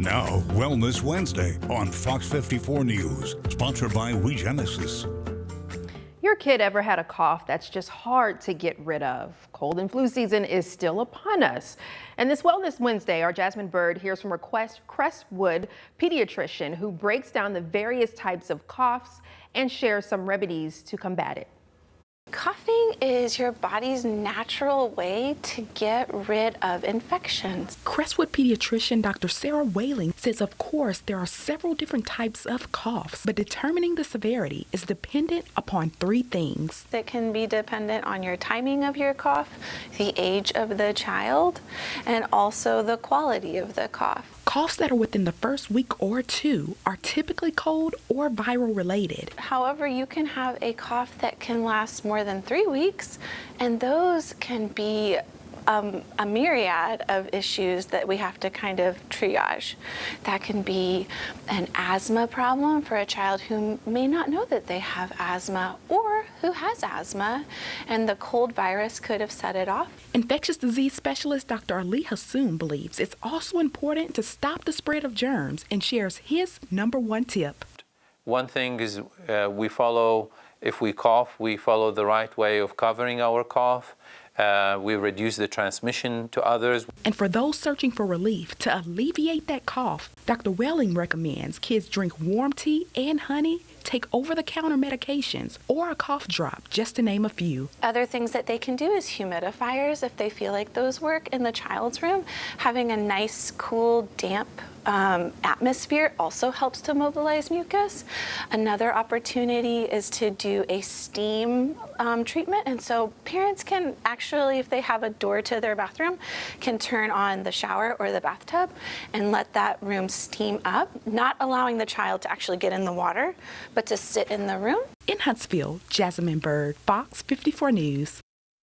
Now, Wellness Wednesday on Fox 54 News, sponsored by Regenesis. Your kid ever had a cough that's just hard to get rid of? Cold and flu season is still upon us. And this Wellness Wednesday, our Jasamine Byrd hears from a Crestwood pediatrician who breaks down the various types of coughs and shares some remedies to combat it. Coughing is your body's natural way to get rid of infections. Crestwood pediatrician Dr. Sarah Whaling says, of course, there are several different types of coughs, but determining the severity is dependent upon three things. It can be dependent on your timing of your cough, the age of the child, and also the quality of the cough. Coughs that are within the first week or two are typically cold or viral related. However, you can have a cough that can last more than 3 weeks, and those can be a myriad of issues that we have to kind of triage. That can be an asthma problem for a child who may not know that they have asthma or who has asthma, and the cold virus could have set it off. Infectious disease specialist Dr. Ali Hassoun believes it's also important to stop the spread of germs and shares his #1 tip. One thing is if we cough, we follow the right way of covering our cough. We reduce the transmission to others. And for those searching for relief to alleviate that cough, Dr. Welling recommends kids drink warm tea and honey, take over-the-counter medications, or a cough drop, just to name a few. Other things that they can do is humidifiers if they feel like those work in the child's room. Having a nice, cool, damp atmosphere also helps to mobilize mucus. Another opportunity is to do a steam treatment, and so parents can actually, if they have a door to their bathroom, can turn on the shower or the bathtub and let that room steam up, not allowing the child to actually get in the water, but to sit in the room. In Huntsville, Jasamine Byrd, Fox 54 News.